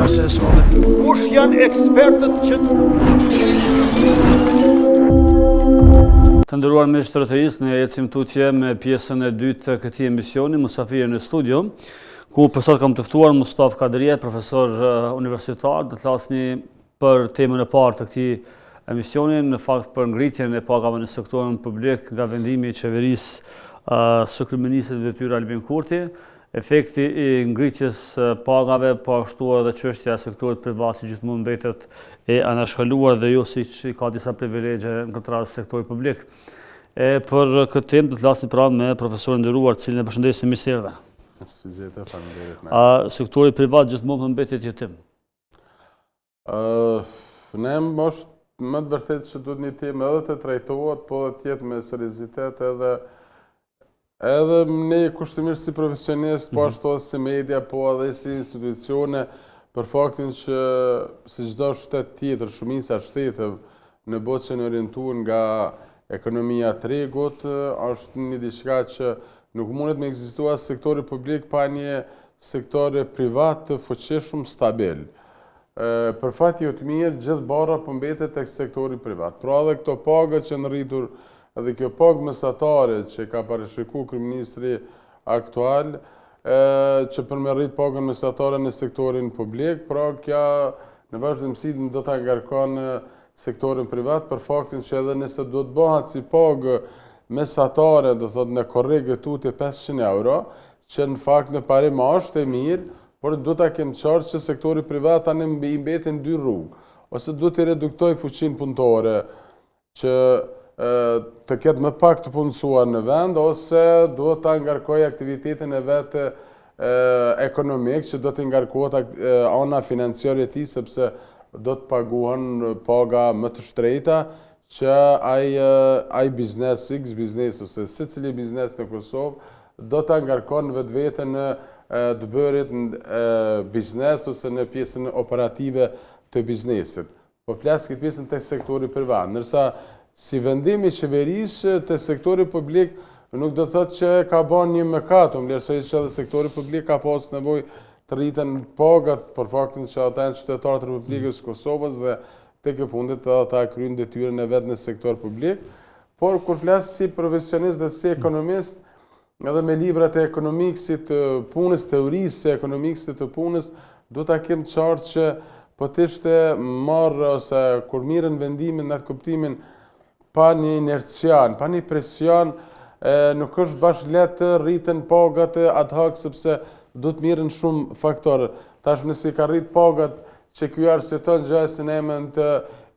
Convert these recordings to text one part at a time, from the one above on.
processuale. Kush janë ekspertët që Të nderuar miqtë të RTI-s, ne ecim tutje me pjesën e dytë të këtij emisioni, Musafiri në studio, ku për sot kam të ftuar Mustafa Kadriet, profesor universitar, do të flasni për temën e parë të këtij emisioni, në fakt për ngritjen e pagave në sektorin publik nga vendimi i qeverisë së kryeministit të detyrës Albin Kurti, efekti i ngritjes pagave, po ashtu edhe çështja e sektorit privat që gjithmonë mbetet e anashkaluar dhe jo siç ka disa privilegje në këtë rast sektori publik. Për këtë temë do të flasim pra me profesorin e nderuar, të cilin e përshëndesim, mirë se erdha. Sektori privat gjithmonë mbetet jetim. Ne është më të vërtetë që duhet një temë edhe të trajtohet, po dhe tjetë me seriozitet edhe ne kushtimisht si profesionist, po ashtu si media, po edhe si institucione, për faktin që si çdo shtet tjetër, shumica shtetëve në botë që në orientuar nga ekonomia e tregut, është një diçka që nuk mundet me ekzistua sektori publik pa një sektor privat të fuqishëm stabil. Për fat jo të mirë, gjithë barra po mbetet tek sektori privat. Pra edhe këto paga që në rritur, edhe kjo pagë mesatare që ka parashiku kryeministri aktual, që për me rrit pagën mesatare në sektorin publik, pra kja në vazhdimsi do ta ngarkon sektorin privat, për faktin që edhe nëse do të bëhat si pagë mesatare, do thot në korrigë tutje 500 euro, që në fakt në parim është e mirë, por do ta kem qartë që sektori privat tani i mbetin dy rrugë, ose do të reduktoj fuqinë punëtore që të ketë më pak të punësuar në vend, ose do të ngarkoj aktivitetin e vetë ekonomik, që do të ngarkohet ana financiare e tij, sepse do të paguhen paga më të shtrejta, që ai biznes, X biznes, ose secili biznes në Kosovë, do të ngarkon vetveten në të bërit në biznes ose në pjesën operative të biznesit. Po flas këtë pjesën të sektori privat, ndërsa si vendimi i qeverisë të sektori publik nuk do të thotë që ka bën një mëkat, vlerësoj që edhe sektori publik ka pas nevojë të rriten pagat për faktin që ata janë qytetarë të Republikës së Kosovës dhe tek e fundit ata kryejnë detyrën e vet në sektor publik. Por kur flas si profesionist dhe si ekonomist, edhe me librat e ekonomiksit të punës, teorisë e ekonomiksit të punës, do ta kem qartë që po të ishte marrë ose kur mirën vendimin në atë kuptimin pa një inercian, pa një presion, nuk është bash letë të rriten pagat ad hoc, sepse do të mirën shumë faktorë. Tash nësi ka rrit pagat që ky arsyton gjësin e emën të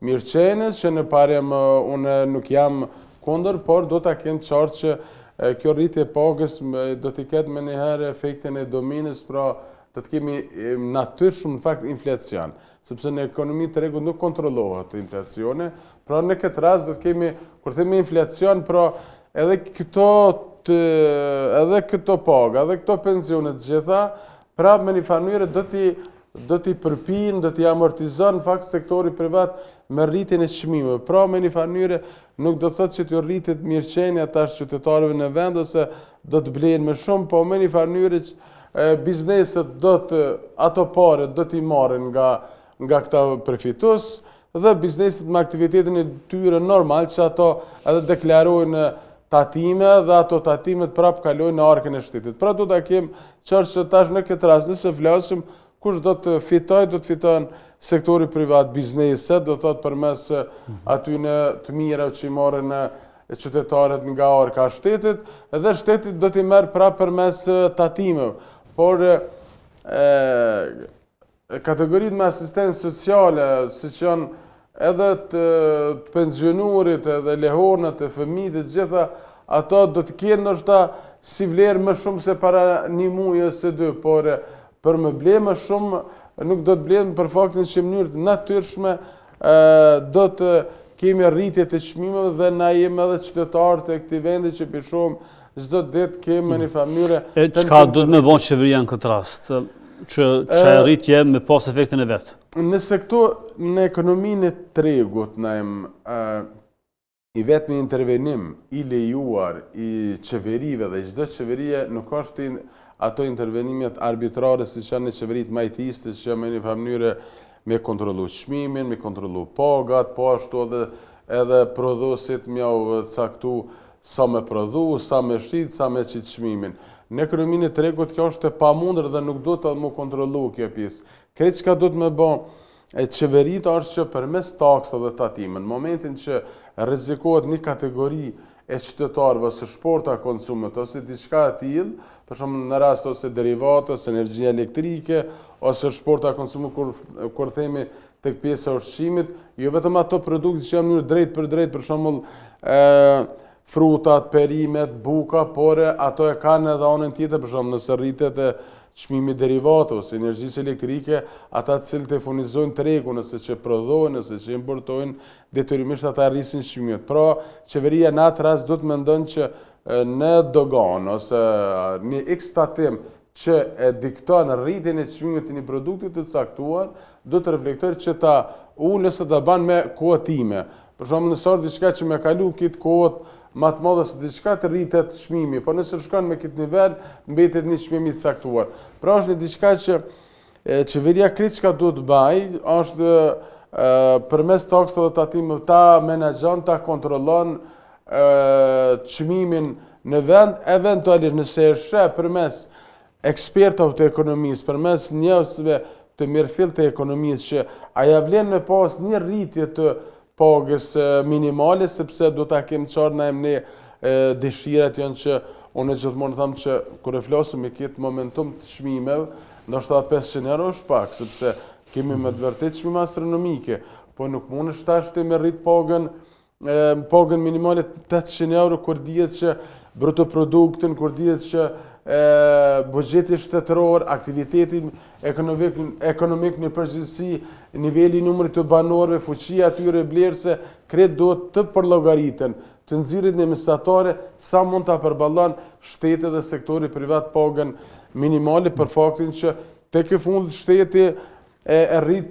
mirëqenies, që në parim unë nuk jam kundër, por do ta kem qartë që kjo rritje pagës do t'i ketë me njëherë efektin e dominës, pra do të kemi natyrshëm në fakt inflacion, sepse në ekonomi të tregut nuk kontrollohet inflacioni, pra në këtë rast do të kemi, kur themi inflacion, pra edhe këto paga, edhe këto pensionet gjitha, pra me një mënyrë do t'i përpin, do t'i amortizon në fakt sektori privat me rritjen e çmimeve. Pra me një mënyrë nuk do të thotë që t'ju rritet mirëqenia tash qytetarëve në vend ose do të blejnë më shumë, po me një mënyrë bizneset ato pare do t'i marrin nga këta përfitues dhe bizneset me aktivitetin e tyre normal që ato edhe deklarojnë tatime dhe ato tatimet prap kalojnë në arkën e shtetit. Pra do ta kem qartë që tash në këtë rast nëse flasim kush do të fitojë, do të fitojnë sektori privat, bizneset, do thot përmes aty në të mira që i marrin qytetarët nga arka e shtetit, edhe shteti do t'i merr prapë përmes tatimeve. Por kategoritë me asistencë sociale, siç janë edhe të pensionuarit, edhe lehonat, e fëmijët, e gjitha, ato do të kenë ndoshta si vlerë më shumë se para një muaji ose dy, por për më ble më shumë nuk do të blenë për faktin që në mënyrë natyrshme do të kemi rritje të çmimeve dhe na jemi edhe qytetarë të këtij vendi që për shumë çdo ditë kemi një familje. Çka duhet me bën qeveria në këtë rast? Që rritje me pas efektin e vet. Në ekonominë e tregut i vetmi intervenim i lejuar i qeverive dhe çdo qeverie nuk është ato intervenimet arbitrare si që janë në qeverit majtistë, që me një mënyrë me kontrollu çmimin, me kontrollu pagat, po ashtu edhe prodhuesit me caktu sa me prodhu, sa me shit, sa me qit çmimin. Në ekonominë e tregut kjo është e pamundur dhe nuk do të më kontrollu kjo pjesë. Kretë çka do të më bë qeverit është që përmes taksave dhe tatimeve, në momentin që rrezikohet një kategori e qytetarëve së shporta konsumit ose diçka e tillë, për shembull në rast ose derivate, ose energjia elektrike, ose shporta konsumit kur themi tek pjesa e ushqimit, jo vetëm ato produkte që janë në drejt për shembull frutat, perimet, buka, por ato e kanë edhe anën tjetër, për shembull nëse rritet çmimi derivate ose energjisë elektrike, ata të cilët e furnizojnë tregun, nëse që prodhojnë, nëse që importojnë, detyrimisht ata rrisin çmimet. Pra, qeveria në atë rast do të mendon që në dogan ose një X tatim që e dikton rritjen e çmimit të një produkti të caktuar, do të reflektojë që ta ulë ose ta ban me kuotime. Për shembull, nëse është diçka që më kalu kit kohët më të madhe se diçka të rritet çmimi, po nëse shkon me këtë nivel, mbetet një çmim i caktuar. Pra është një diçka që qeveria kritika duhet të bëjë, është përmes taksave të tatimeve ta menaxhon, ta kontrollon çmimin në vend, eventualisht nëse e sheh përmes ekspertëve të ekonomisë, përmes njerëzve të mirëfill të ekonomisë që aja vlen me pas një rritje të pagës minimale, sepse do ta kemi qartë na ne dëshirat janë që unë gjithmonë them që kur e flasim me këtë momentum të çmimeve, ndoshta 500 euro është pak, sepse kemi me të vërtet çmime astronomike, po nuk mundesh tash të me rrit pagën minimale 800 euro kur dihet që bruto produktin, kur dihet që buxheti shtetëror, aktiviteti ekonomik në përgjithësi, niveli numrit të banorëve, fuqia atyre blerëse, kretë duhet të përllogariten, të nxirret në mesatare sa mund ta përballon shteti dhe sektori privat pagën minimale për faktin që tek e fundit shteti e rrit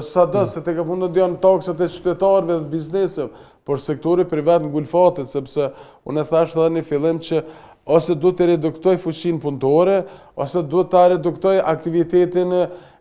sado se tek e fundit janë taksat e qytetarëve dhe bizneseve, por sektori privat ngulfatet sepse unë thash edhe në fillim që ose do të reduktoj fuqinë punëtore, ose do të reduktoj aktivitetin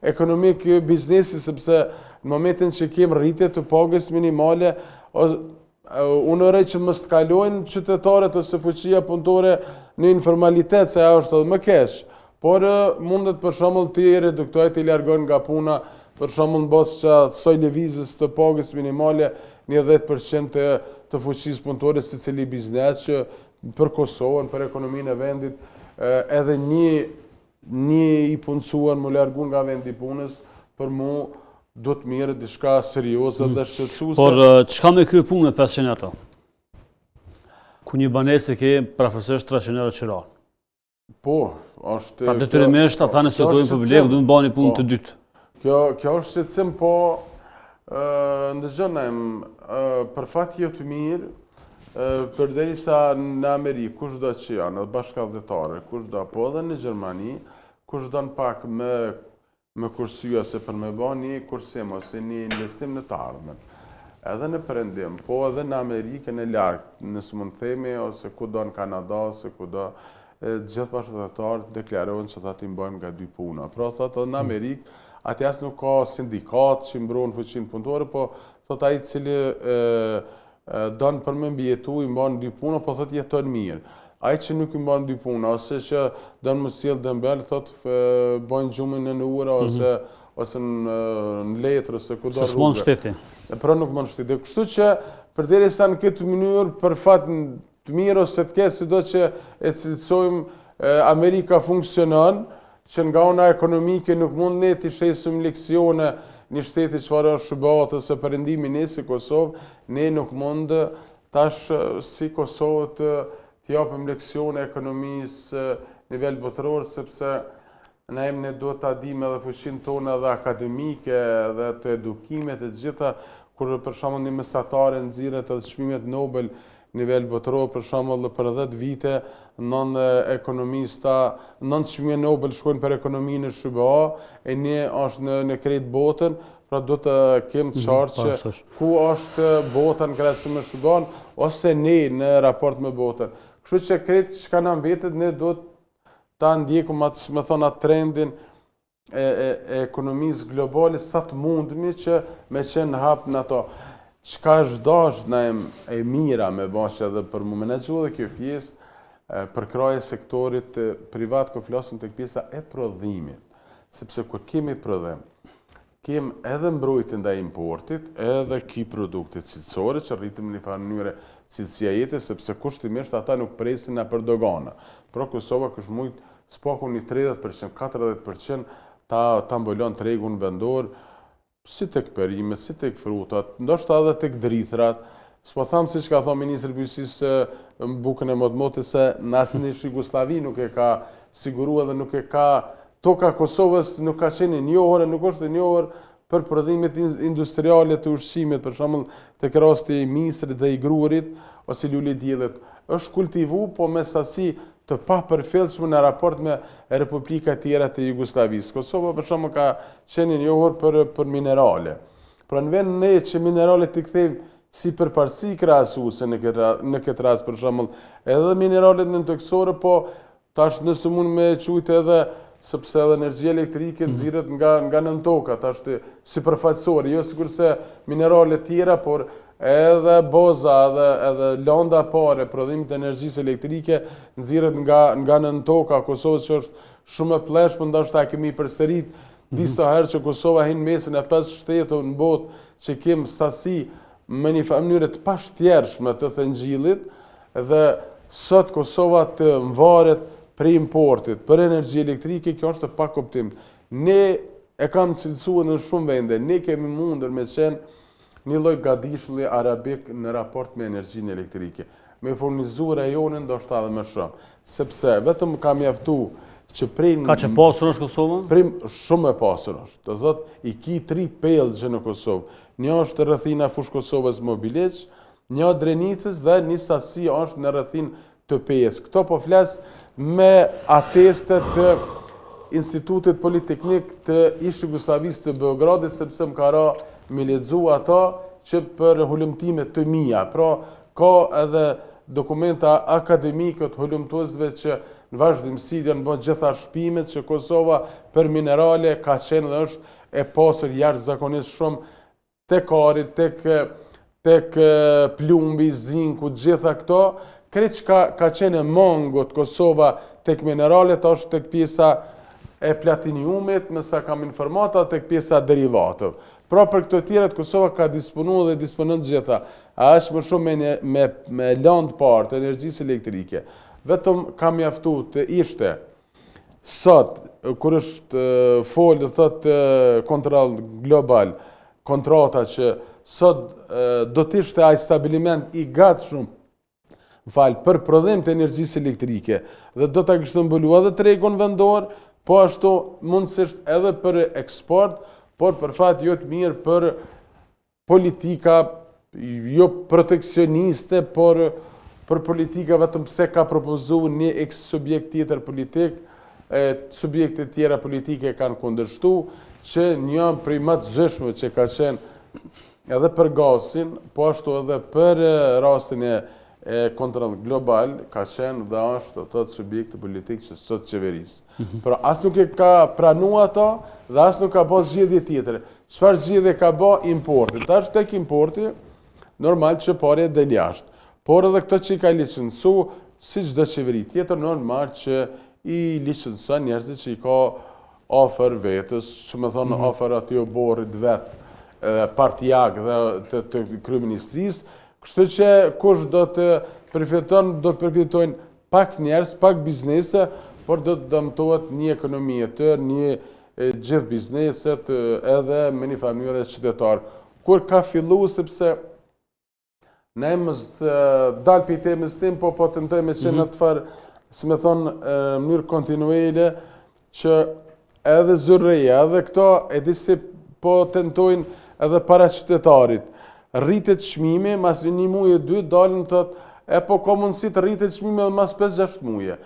ekonomik biznesi, sepse në momentin që kemë rritje të pagës minimale, unë uroj që mos të kalojnë qytetarët ose fuqia punëtore në informalitet, se ajo është edhe më keq. Por mundet për shembull të reduktoj, të largojnë nga puna, për shembull në bazë që soi lëvizjes të pagës minimale një 10% të fuqisë punëtore secili biznes që për Kosovën, për ekonominë e vendit, edhe një i punësuar më largu nga vendi punës, për mu do të mirë diçka serioze dhe shqetësuese. Por çka me kry punë me 500 euro? Ku një banesë ke prafërsisht 300 euro qira. Po, është... Pra detyrimisht ata nëse dojnë publik, do të bani punë të dytë. Kjo është shqetësim, po ndëgjënajm, për fat jo të mirë, përderisa në Amerikë, kush do që janë, në bashkallëtare, kush do, po edhe në Gjermani, kush do në pak me kursua se për me ba një kursim ose një investim në të ardhmen. Edhe në Perëndim, po edhe në Amerikë në larkë, nësë mund themi, ose ku do në Kanada, ose ku do, gjithë bashkallëtarët deklarohen që ta ti mbojmë nga dy puna. Pra, thotë edhe në Amerikë, aty as nuk ka sindikat që mbronë fuqinë punëtore, po thotë ai cili donë për me mbjetu, i mbanë dy puna, po thotë jeton mirë. Ai që nuk i mbanë dy puna, ose që donë më sjellë dëmbel, thotë bojnë gjumin në ura, ose në letër, ose ku do rrugë. Se s'mon shteti. Pra nuk mon shteti. Kështu që, përderisa në këtë mënyrë, për fat të mirë, ose të kesë, si do që e cilësojmë Amerika funksionon, që nga ona ekonomike nuk mund ne të shesim leksione një shteti që farë është shëbat ose Perëndimi ne si Kosovë, ne nuk mund tash si Kosovë të japim leksione ekonomisë nivel botëror, sepse ne do të adim edhe fuqinë tonë edhe akademike edhe të edukimet e gjitha, kur për shembull një mesatare nxirret edhe çmimet Nobel nivel botëror, për shembull për 10 vite, nën çmime Nobel shkojnë për ekonominë e SBA, e ne është në krejt botën, pra do të kemë të qartë që ku është bota në krahasim me SBA, ose ne në raport me botën. Kështu që krejt që ka në mbetet, ne do ta ndjekum atë, me thonë, atë trendin e ekonomisë globale, sa të mundemi që me qenë hapë në ato. Qka është dash në e mira me bashkë edhe për mu menaxhu dhe kjo pjesë për kraje sektorit privat, ku flasim të pjesa e prodhimit. Sepse kur kemi prodhim, kem edhe mbrojtjen ndaj importit, edhe ki produktet cilësore që rritim në një farë mënyre cilësia jetës, sepse kushtimisht ata nuk presin na për dogana. Pra Kosova kush mujt spaku një 30%, 40% ta mbulon tregun vendor, si tek perimet, si tek frutat, ndoshta edhe tek drithrat. S'po tham siç ka thënë ministri i bujqësisë në bukën e modmotës se në asnjë Jugosllavi nuk e ka siguruar dhe nuk e ka toka Kosovës nuk ka qenë njohur, nuk është e njohur për prodhimet industriale të ushqimit, për shembull tek rasti i misrit dhe i grurit ose lule diellit. Është kultivu, po me sasi të papërfillshme në raport me republika tjera të Jugosllavisë. Kosova për shembull ka qenë njohur për minerale. Pra në vend ne që mineralet i kthejmë si përparësi krahasuese në këtë rast për shembull, edhe mineralet nëntoksore, po tash nëse mund me quajt edhe sepse edhe energjia elektrike nxirret nga nën toka, tash sipërfaqësore, jo sikurse minerale tjera, por edhe boza edhe landa pare, prodhimit të energjisë elektrike nxirret nga nën toka Kosovës, që është shumë e pleshme, ndoshta kemi përsërit disa herë që Kosova hin mesin e 5 shteteve në botë që kem sasi me një mënyrë të pashtjershme të thëngjillit, dhe sot Kosova të mvaret për importit, për energji elektrike, kjo është pa kuptim. Ne e kam cilësuar në shumë vende, ne kemi mundur me qenë një lloj gadishulli arabik në raport me energjinë elektrike. Me furnizu rajonin ndoshta edhe më shumë, sepse vetëm ka mjaftu që prim... Ka që pasur është Kosova? Prim shumë e pasur është. Do thot, i ki 3 pellgje në Kosovë. Një është rrethina fushë Kosovës Mobileq, një Drenicës dhe një sasi është në rrethin të Pejës. Këto po flas me atestet të Institutit Politeknik të ish Jugosllavisë të Beogradit, sepse më ka ra me lexu ato që për hulumtime të mia. Pra, ka edhe dokumenta akademike të hulumtuesve që në vazhdimsi janë bërë gjitha shpimet që Kosova për minerale ka qenë dhe është e pasur jashtëzakonisht shumë tek arit, tek plumbi, zinku, gjitha këto, krejt që ka qenë mongot Kosova tek mineralet, është tek pjesa e platiniumit, me sa kam informata, tek pjesa derivatëv. Pra për këto tjeret, Kosova ka disponu dhe disponën gjitha, a është më shumë me landë parë të energjisë elektrike. Vetëm kam mjaftu të ishte sot, kur është folë dhe thëtë kontrol global, kontrata që sot do të ishte ai stabiliment i gatshëm për prodhim të energjisë elektrike, dhe do të kishte mbuluar edhe tregun vendor, po ashtu mundësisht edhe për eksport, por për fat jo të mirë për politika jo proteksioniste, por për politika vetëm pse ka propozu një subjekt tjetër politik, subjekte tjera politike kanë kundërshtu, që një prej më të zëshme që ka qenë edhe për gazin, po ashtu edhe për rastin e kontroll global, ka qenë dhe është të subjekte politik që sot qeverisë. Pra as nuk e ka pranu ato, dhe as nuk ka bë zgjedhje tjetër. Çfarë zgjedhje ka bë importi? Tash tek importi, normal që parë del jashtë. Por edhe këto që i ka licencu, si çdo qeveri tjetër, normal që i licencuan njerëzit që i ka ofër vetës, që me thonë ofër aty o borit vetë, partijak dhe të kryeministrisë, kështu që kush do të përfitojnë pak njerëz, pak biznese, por do të dëmtohet një ekonomi e tërë, një gjithë bizneset, edhe me një familje qytetarë. Kur ka fillu, sepse ne mos dalë për i temës tim, po tentojme që në të farë, si me thonë, mënyrë kontinuele, që edhe zërreja, edhe këto, e disi po tentojnë edhe para qytetarit. Rritet çmimi, mas një muaj e 2, dalën thotë, po ka mundësi të rritet çmimi edhe mas 5-6 muaje.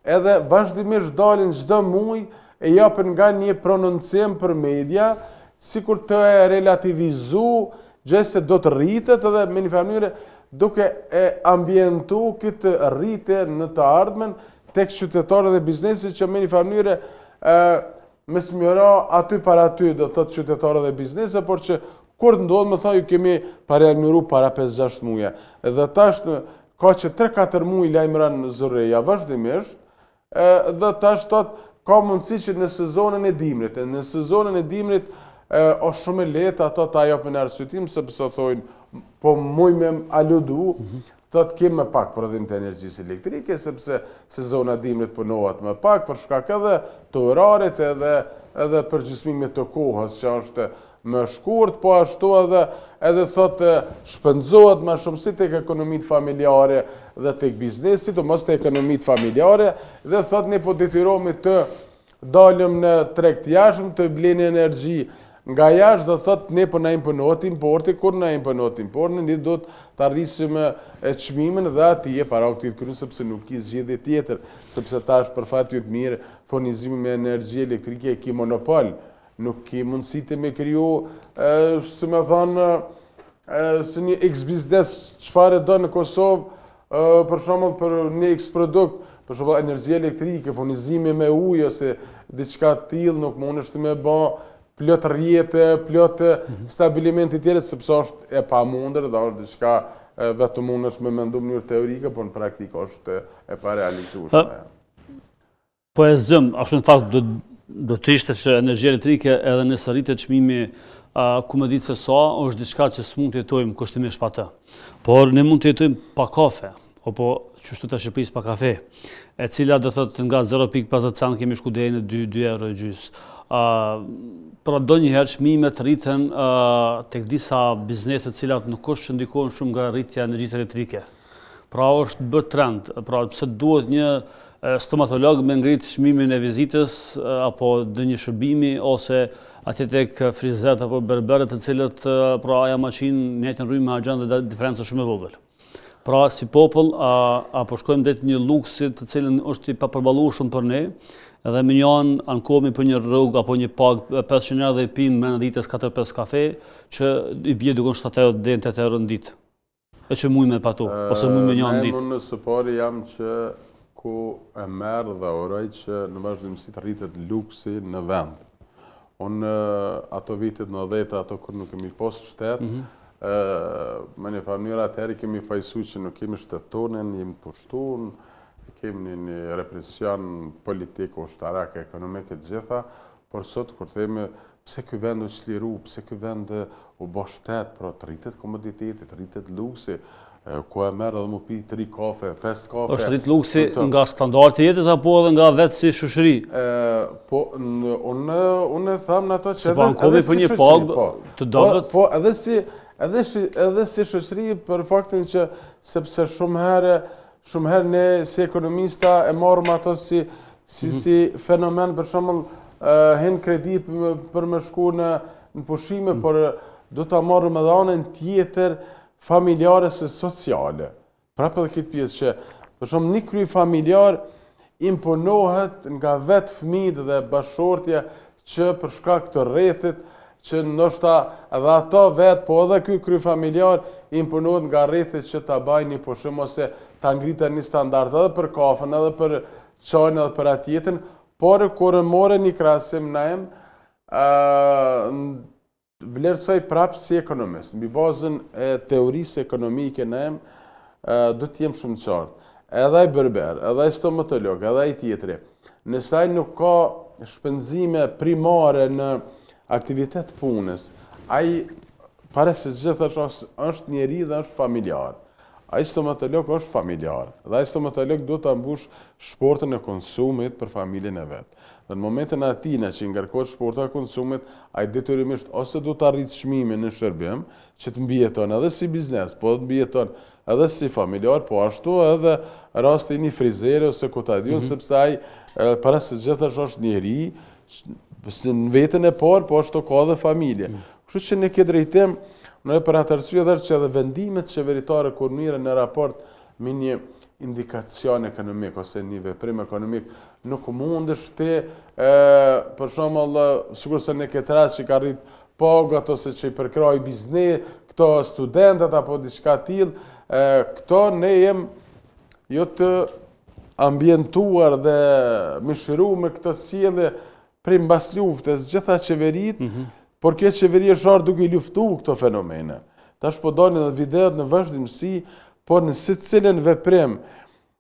Edhe vazhdimisht dalën çdo muaj e japën nga një prononcim për media, sikur të relativizu gjë se do të rritet, edhe me një mënyrë duke e ambientu këtë rritje në të ardhmen, tek qytetarët dhe biznesit që me një mënyrë me smjera aty para aty, do të thotë qytetarët dhe biznesit, por që kur të ndodhë, më thaj, ju kemi paralajmëruar para 5-6 muaj. Edhe tash ka që 3-4 muaj lajmëran zërreja vazhdimisht, dhe tash ka mundësi që në sezonën e dimrit. Në sezonën e dimrit është shumë e lehtë ato ta japin arsyetim, sepse thonë, po muj me aludu, të kemë më pak prodhim të energjisë elektrike, sepse sezona dimrit punohet më pak, për shkak edhe të orarit edhe përgjysmimit të kohës, që është më shkurt, po ashtu edhe thotë shpenzohet më shumë si tek ekonomitë familjare dhe tek biznesi, mos tek ekonomitë familjare, dhe thotë ne po detyrohemi të dalim në treg të jashtëm të bleni energji nga jashtë, do thotë ne po na imponohet importi, kur na imponohet importi, ne do të arrisim çmimin dhe atje para këtij kryen, sepse nuk ka zgjedhje tjetër, sepse tash për fat të mirë furnizimi me energji elektrike ka monopol. Nuk ke mundësi të me kriju, si me thonë, si një X-biznes çfarë do në Kosovë, për shembull për një X-produkt, për shembull energji elektrike, furnizimi me ujë ose diçka të tillë, nuk mundesh të me bë plot rrjete, plot stabilimente tjera, sepse është e pamundur, dhe është diçka vetëm mundesh me mendu në mënyrë teorike, por në praktikë është e parealizueshme. Po e zëm, ashtu në fakt do të ishte që energjia elektrike edhe nëse rritet çmimi ku më ditë se sa, është diçka që s'mund të jetojmë kushtimisht pa të. Por ne mund të jetojmë pa kafe, apo çështu ta Shqipërisë pa kafe, e cila do thotë nga 0.50 cent kemi shku deri në 2 euro e gjys. Pra donjëherë çmimet rriten tek disa biznese të cilat nuk është që ndikojnë shumë nga rritja e energjisë elektrike. Pra është bërë trend, pra pse duhet një stomatolog me ngrit çmimin e vizitës apo ndonjë shërbimi ose atje tek frizet apo berberët të cilët pra ajo makinë në njëjtën rrymë me agjen dhe diferenca shumë e vogël. Pra si popull apo shkojmë drejt një luksi të cilën është i papërballuar shumë për ne, edhe më njëan ankohemi për një rrugë apo një pagë 500 euro dhe i pim me ditës 4-5 kafe që i bie dikon 7 euro deri në 8 euro në ditë. E që muj me patu, ose muj me njëan ditë. Unë së pari jam që ku e merë dhe uroj që në vazhdimsi të rritet luksi në vend. Unë ato vitet në 10, ato kur nuk kemi pas shtet, me një mënyrë atëherë kemi fajsu që nuk kemi shtetonin, jemi pushtun, kemi një represion politik, ushtarak, ekonomik e gjitha, por sot kur themi pse ky vend u çliru, pse ky vend u bë shtet, pra të rritet komoditeti, të rritet luksi, ku e merë edhe mu pi 3 kafe, 5 kafe. Është rrit luksi nga standardi jetës apo edhe nga vetë si shoqëri? Po, unë e thamë në ato që edhe si një pagë të dobët? Po, edhe si shoqëri për faktin që sepse shumë herë ne si ekonomista e marrëm ato si fenomen, për shembull hin kredi për me shku në pushime, por do ta marrëm edhe anën tjetër familjare se sociale. Prapë edhe këtë pjesë që, për shumë një kry familjar imponohet nga vetë fëmijët dhe bashkëshortja që për shkak të rrethit, që ndoshta edhe ato vetë, po edhe ky kry familjar imponohet nga rrethit që ta bajnë një pushim ose ta ngritën një standard edhe për kafën, edhe për çajin, edhe për atjetën, por kur more një krahasim naim, vlerësoj prapë si ekonomist. Mbi bazën e teorisë ekonomike do të jem shumë qartë. Edhe ai berber, edhe ai stomatolog, edhe ai tjetri. Nëse ai nuk ka shpenzime primare në aktivitet punës, ai para se gjithë është njeri dhe është familjar. Ai stomatolog është familjar. Dhe ai stomatolog do ta mbush shportën e konsumit për familjen e vet. Dhe në momentin atina që ngarkohet shporta e konsumit, ai detyrimisht ose do të arrit çmimin në shërbim, që të mbijeton edhe si biznes, po të mbijeton edhe si familjar, po ashtu edhe rasti një frizere ose kutadion, sepse ai para se gjithash është njeri, në vetën e parë, po ashtu ka dhe familje. Kështu që në këtë drejtim, në për atë arsye edhe që edhe vendimet qeveritare kur mirën në raport me një indikacion ekonomik ose një veprim ekonomik, nuk mundesh ti, për shembull, sigurisht se në këtë rast që ka rrit pagat ose që i përkraj biznes, këto studentët apo diçka tillë, këto ne jem jo të ambientuar dhe mishëru me këtë sjellje prej mbas luftës gjitha qeverit, por kjo qeveri është arë duke i luftu këto fenomene. Tash po dalin edhe videot në vazhdimsi, por në secilën veprim,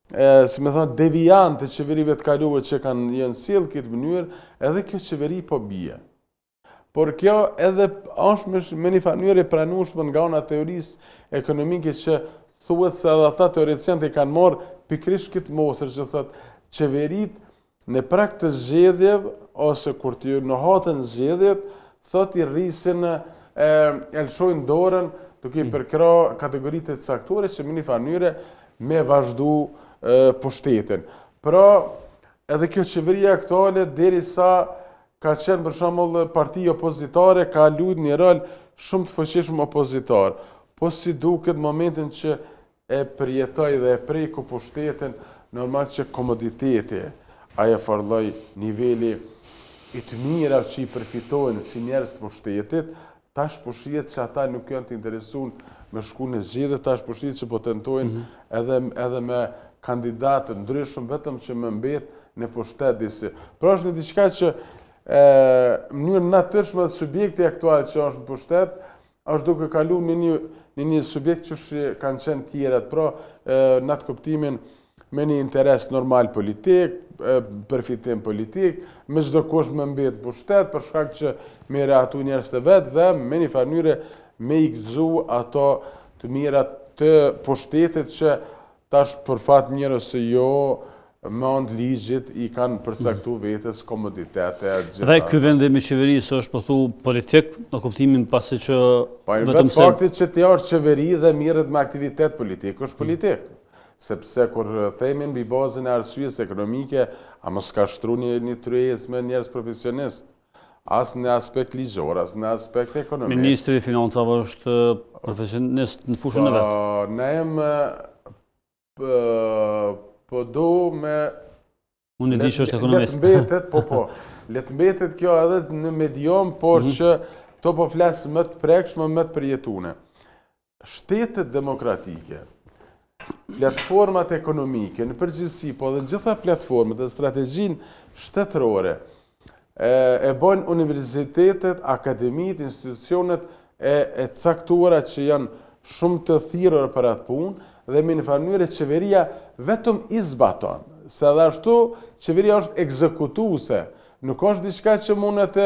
si me thonë, deviant të qeverive të kaluar që kanë jenë sjellë këtë mënyrë, edhe kjo qeveri po bie. Por kjo edhe është me një mënyrë e pranueshme nga ana teorisë ekonomike që thuhet se edhe ata teoricianët i kanë marrë pikërisht këtë mosër që thotë qeverit në prag të zgjedhjeve ose kur të në hatën zgjedhjet, thotë i rrisin e lëshojnë dorën duke i përkra kategoritë të caktore që në një mënyrë me vazhdu pushtetin. Pra, edhe kjo qeveria aktuale derisa ka qenë për shembull parti opozitare, ka luajtur një rol shumë të fuqishëm opozitar. Po si duket momentin që e përjetoj dhe e preku pushtetin, normal që komoditeti, ajo farlloj niveli i të mira që i përfitojnë si njerëz të pushtetit, tash po shihet që ata nuk janë të interesuar me shku në zgjedhje, tash po shihet që po tentojnë edhe me kandidatë ndryshëm vetëm që më mbet në pushtet disi. Pra është një diçka që mënyrë natyrshme dhe subjekti aktual që është në pushtet, është duke kalu në një subjekt që kanë qenë tjerat, pra në atë kuptimin me një interes normal politik, përfitim politik, me çdo kush më mbet pushtet, për shkak që me reatu njerëz të vetë dhe me një mënyrë me i gëzu ato të mirat të pushtetit që tash për fat mirë ose jo me anë të ligjit i kanë përcaktuar vetes komoditete gjitha. Dhe ky vendim i qeverisë është po thu politik në kuptimin pasi që vetëm faktit që ti është qeveri dhe mirret me aktivitet politik është politik. Sepse kur themin mbi bazën e arsyes ekonomike, a mos ka shtru një tryezë me njerëz profesionist, as në aspekt ligjor, as në aspekt ekonomik. Ministri i Financave është profesionist në fushën e vet. Ne jam po do me... Unë e di që është ekonomist. Letë mbetet kjo edhe në medium, por që to po flasë më të prekshme, më të përjetune. Shtetet demokratike, platformat ekonomike, në përgjithësi, po dhe gjitha platformat dhe strategjin shtetërore, e bojnë universitetet, akademit, institucionet e caktuara që janë shumë të thirrur për atë punë, dhe me një mënyrë qeveria vetëm i zbaton. Se dhe ashtu, qeveria është ekzekutuse. Nuk është diçka që mundet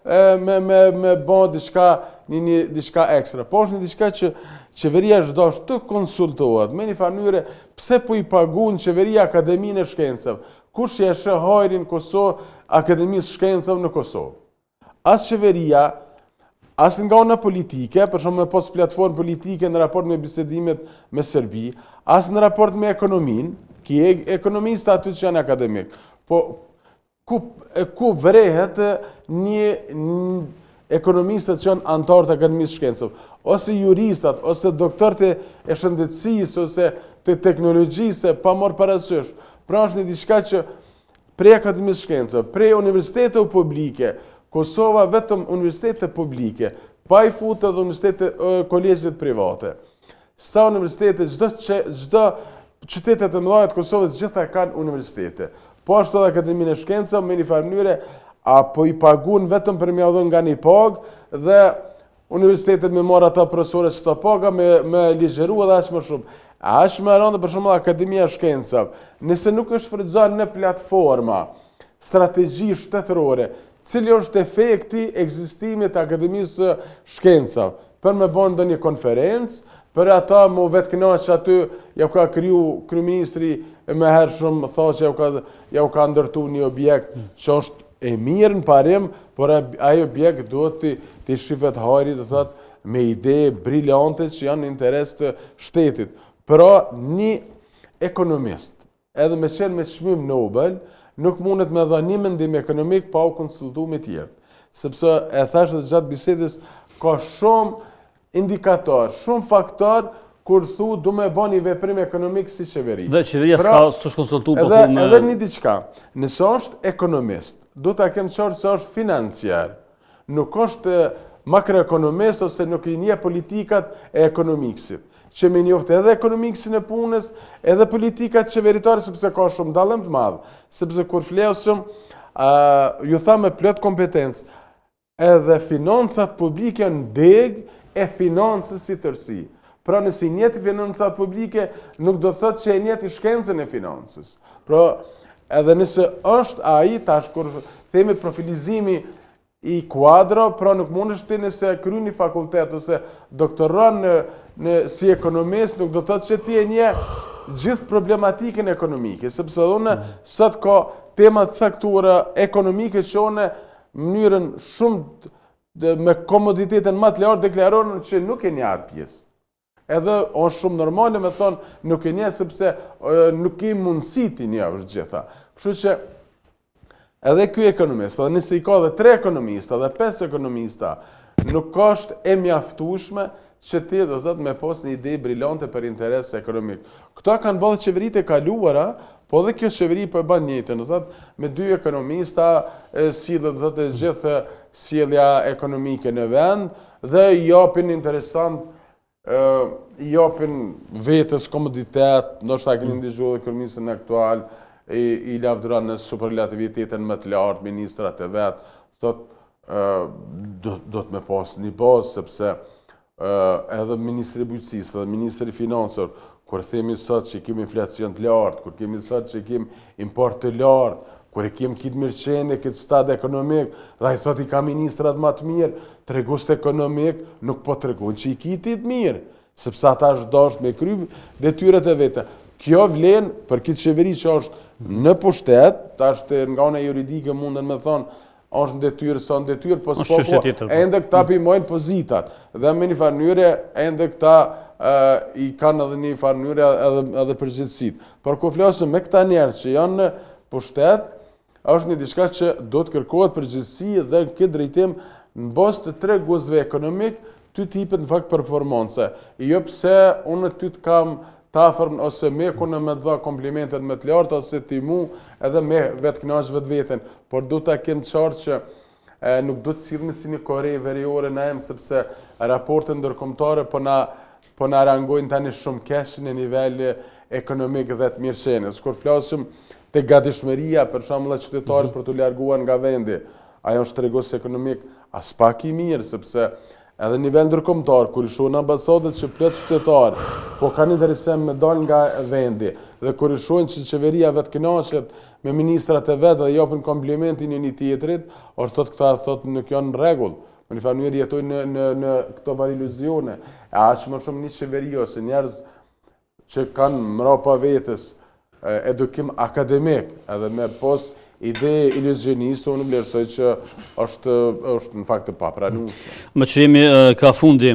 me bën diçka ekstra. Po është një diçka që qeveria çdo të konsultohet. Me një mënyrë, pse po i pagun qeveria Akademinë e Shkencave? Kush i sheh hajrin Kosovë, Akademisë Shkencave në Kosovë? As qeveria, as nga ona politike, për shumë me pos platformë politike në raport me bisedimet me Serbi, as në raport me ekonominë, ki ekonomista aty që janë akademik, po ku vrehet një ekonomistët që janë antarë të Akademisë Shkencave, ose juristat, ose doktorët e shëndetësisë, ose të teknologjisë, pa morë parasysh. Pra është një diçka që prej Akademisë Shkencave, prej universiteteve publike, Kosova vetëm universitete publike, pa i futë edhe universitete kolegjit private. Sa universitete, çdo qytetet e mëdha të Kosovës gjitha kanë universitete. Po ashtu edhe Akademinë e Shkencave me një mënyrë apo i paguën vetëm për me dhënë nga një pagë dhe universitetet me marr ata profesorët çdo paga me ligjeru edhe aq më shumë. Aq më rëndë për shembull Akademia e Shkencave, nëse nuk është frydzuar në platforma, strategji shtetërore, cili është efekti ekzistimit të Akademisë Shkencave, për me bën ndonjë konferencë, për ata mu vetë kënaqë që aty ja ka kriju kryeministri më hershëm, tha që ja ka ndërtu një objekt që është e mirë në parim, por ai objekt duhet të shifet hajri, do thotë, me ide briljante që janë në interes të shtetit. Pra një ekonomist, edhe me qenë me çmim Nobel, nuk mundet me dha një mendim ekonomik pa u konsultu me tjerë. Sepse e thash dhe gjatë bisedës, ka shumë indikator, shumë faktor, kur thu du me bën një veprim ekonomik si qeveri. Dhe qeveria s'është konsultu po thu me... Edhe një diçka, nëse është ekonomist, du ta kem qartë se është financiar, nuk është makroekonomist ose nuk i nje politikat e ekonomiksit. që me njoftë edhe ekonomiksin e punës, edhe politikat qeveritare, sepse ka shumë dallim të madh. Sepse kur flesëm, ju tha me plot kompetencë, edhe financat publike në deg e financës si tërsi. Pra nësi njeti financat publike, nuk do thot që e njeti shkencën e financës. Pra edhe nëse është ai tash kur themi profilizimi i kuadra, pra nuk mund është ti nëse kry një fakultet ose doktoron si ekonomist, nuk do të thotë që ti e nje gjithë problematikën ekonomike, sepse unë sot ka temat caktuara ekonomike që unë mënyrën shumë me komoditetën më të lartë deklarohen që nuk e nje atë pjesë. Edhe është shumë normale me thonë nuk e nje sepse nuk i mundësi ti nje është gjitha. Kështu që edhe ky ekonomist, edhe nëse i ka dhe 3 ekonomista dhe 5 ekonomista, nuk është e mjaftueshme që ti do të thotë me pas një ide brillante për interes ekonomik. Këto kanë bërë qeveritë e kaluara, po edhe kjo qeveri po e bën njëjtën, do thotë me 2 ekonomista si do të thotë gjithë sjellja ekonomike në vend dhe i japin interesant i japin vetës komoditet, ndoshta keni ndëgjuar ekonomistin aktual, i lavdëron në superlativitetin më të lartë ministrat e vet, thotë do të me pas një bazë sepse edhe Ministri i Bujqësisë dhe Ministri i Financave, kur themi sot që kemi inflacion të lartë, kur kemi sot që kemi import të lartë, kur e kemi këtë mirëqenie, këtë stad ekonomik, dhe ai thot i ka ministrat më të mirë, tregues ekonomik nuk po tregon që i kitit mirë, sepse ata është dashur me kry detyrat e veta. Kjo vlen për këtë qeveri që është në pushtet, tash nga ana juridike munden me thonë është në detyrë, sa në detyrë, po ende këta pimojnë pozitat. Dhe me një farë mënyrë, ende këta i kanë edhe një farë mënyrë edhe përgjithësit. Por ku flasëm me këta njerëz që janë në pushtet, është një diçka që do të kërkohet përgjithësi dhe në këtë drejtim në bazë të treguesve ekonomik, ty tipet në fakt performance. Jo pse unë ty të kam tafërm ose me kune me dha komplimentet me të larta ose ti mu edhe me vetë kënaqsh vetë veten, por du të kem qartë që nuk du të sillemi si një Kore veriore na em sepse raportet ndërkombëtare po na rangojnë tani shumë keq në nivel ekonomik dhe të mirëqenies. Kur flasim te gatishmëria për shembull e qytetarit për të larguar nga vendi, ajo është tregues ekonomik as pak i mirë sepse edhe në nivel ndërkombëtar, kur i shohin ambasadat që plot qytetar, po kanë interesim me dal nga vendi, dhe kur i shohin që qeveria vetë kënaqet me ministrat e vet dhe japin komplimentin një tjetrit, është thotë këta thotë nuk janë në rregull. Në një farë mënyrë jetojnë në këto vari iluzione. E aq më shumë një qeveri ose njerëz që kanë mbrapa vetes edukim akademik, edhe me pos ide iluzioniste, unë vlerësoj që është në fakt të papranueshme. Me që jemi ka fundi,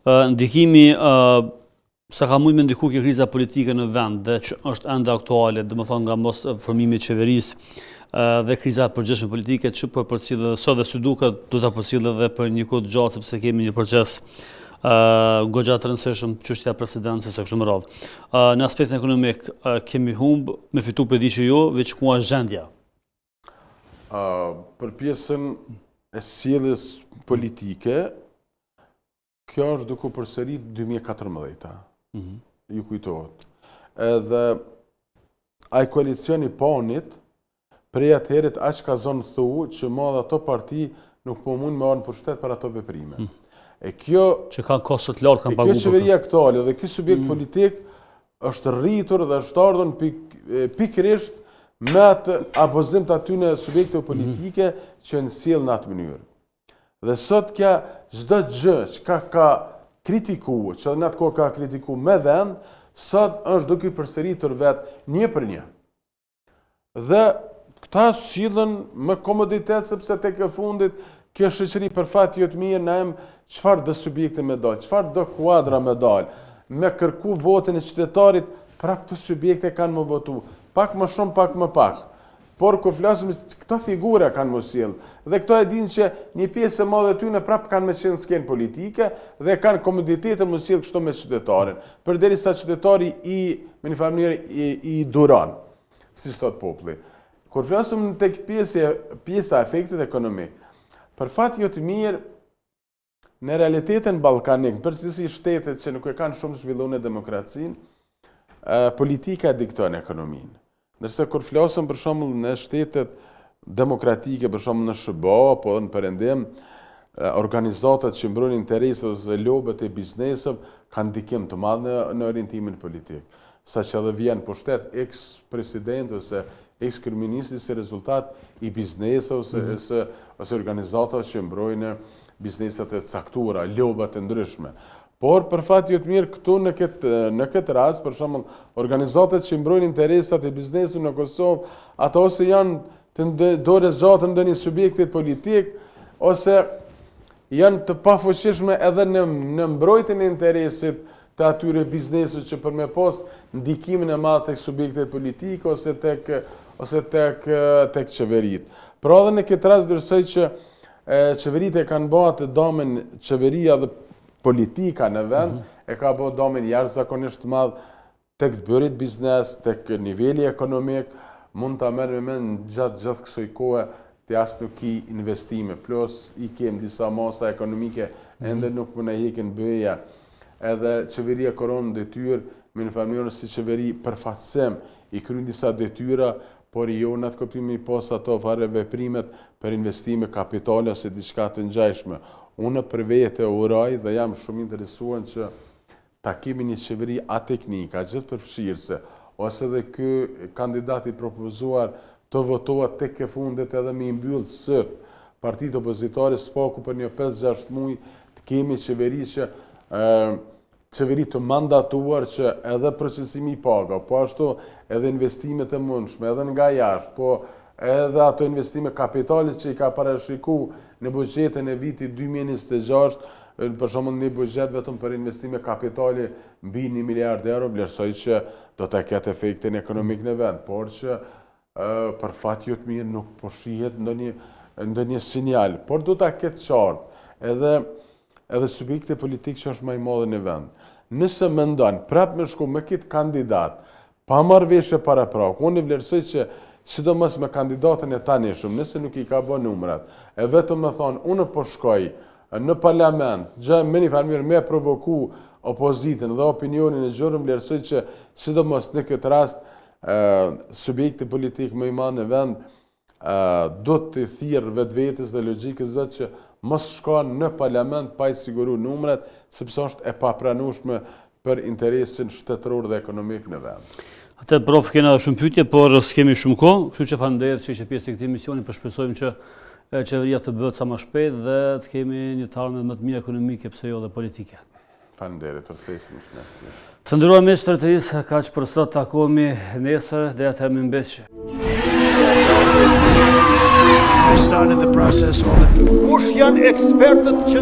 ndikimi sa ka mujtë me ndiku kjo kriza politike në vend dhe që është ende aktuale, dhe më thonë nga mos formimi i qeverisë dhe kriza përgjithshme politike që po përcjellë dhe sot dhe si duket do ta përcjellë edhe për një kohë të gjatë sepse kemi një proces goxha të rëndësishëm çështja e presidencës së kështu me radhë. Në aspektin ekonomik kemi humb me fitu për di që jo, veç ku është gjendja. Për pjesën e sjelljes politike, kjo është duke u përsërit 2014. Ju kujtohet. Edhe ai koalicioni panit prej atëherët aq ka zonë thu që madh ato parti nuk po mund me marrë në pushtet për ato veprime. E kjo që kanë kosto të lartë kanë paguar. Kjo qeveria aktuale dhe ky subjekt politik është rritur dhe është ardhur pikërisht me atë abozim të atyne subjekte politike që në sjell në atë mënyrë. Dhe sot kja çdo gjë që ka kritikuar, që në atë kohë ka kritikuar me vend, sot është duke i përsëritur vetë një për një. Dhe këta sillen me komoditet sepse tek e fundit kjo shoqëri për fat jo të mirë na em çfarë do subjekte me dal, çfarë do kuadra me dal, me kërku votin e qytetarit, pra këto subjekte kanë më votu. Pak më shumë, pak më pak. Por kur flasim këto figura kanë më sjell dhe këto e dinë që një pjesë e madhe tyre prap kanë me qenë skenë politike dhe kanë komoditetin më sjell kështu me qytetarin. Përderisa qytetari me një farë mënyrë i duron, si thot populli. Kur flasim tek pjesa e efektit ekonomik, për fat jo të mirë në realitetin ballkanik, përgjithësi shtetet që nuk e kanë shumë zhvilluar demokracinë, politika dikton ekonominë. Ndërsa kur flasëm për shembull në shtetet demokratike, për shembull në SBA apo në Perëndim, organizatat që mbrojnë interesat ose lobët e biznesit kanë ndikim të madh në orientimin politik. Saqë edhe vjen pushtet ex-president ose ex-kryeministri si rezultat i bizneseve ose organizatave që mbrojnë bizneset e caktuara, lobët e ndryshme. Por për fat jo të mirë këtu në këtë rast, për shembull, organizatat që mbrojnë interesat e biznesit në Kosovë, ato ose janë të dorë zgjatën ndonjë subjektit politik ose janë të pafuqishme edhe në mbrojtjen e interesit të atyre biznesit që për me pas ndikimin e madh tek subjektet politik ose tek qeverit. Pra edhe në këtë rast vlerësoj që qeveritë e kanë bërë të damen qeveria dhe politika në vend, e ka bërë damen jashtëzakonisht të madh tek të bërit biznes, tek niveli ekonomik, mund ta merr me mend gjatë kësaj kohe të as nuk i investime, plus i kem disa masa ekonomike ende nuk më na hekin bëja. Edhe qeveria koron detyrë me në familjen si qeveri përfaqësim i kryen disa detyra, por jo në atë kuptim i pas ato fare veprimet për investime kapitale ose diçka të ngjashme. Unë për vete uroj dhe jam shumë interesuar që ta kemi një qeveri ateknika, gjithë përfshirëse, ose dhe ky kandidat i propozuar të votohet tek e fundit edhe me i mbyll sot partitë opozitare spaku për një 5-6 muaj të kemi qeveri të mandatuar që edhe procesimi i paga, po ashtu edhe investimet e mundshme, edhe nga jashtë, po edhe ato investime kapitale që i ka parashikuar në buxhetin e vitit 2026, për shembull një buxhet vetëm për investime kapitale mbi 1 miliard euro, vlerësoj që do të ketë efektin ekonomik në vend, por që për fat jo të mirë nuk po shihet ndonjë sinjal, por do ta ketë qartë edhe subjekti politik që është më i madh në vend. Nëse mendon prap me shku me këtë kandidat, pa marrë veshje para prag, unë vlerësoj që sidomos me kandidatën e tanishëm, nëse nuk i ka bën numrat, e vetëm më thonë unë po shkoj në parlament, me një farë mirë me provoku opozitën dhe opinionin e gjërëm, vlerësoj që sidomos në këtë rast subjekti politik më i madh në vend do të thirrë vetvetes dhe logjikës vetë që mos shkon në parlament pa i siguru numrat, sepse është e papranueshme për interesin shtetëror dhe ekonomik në vend. Atë prof kena shumë pyetje, por s'kemi shumë kohë, kështu që faleminderit që ishe pjesë e këtij misioni, për shpresojmë që qeveria të bëhet sa më shpejt dhe të kemi një të ardhmë më të mirë ekonomike, pse jo dhe politike. Faleminderit për ftesën, shëndet. Të nderuar miq të tërësisë, kaq për sot, takohemi nesër deri atëherë më mbështje. Kush janë ekspertët që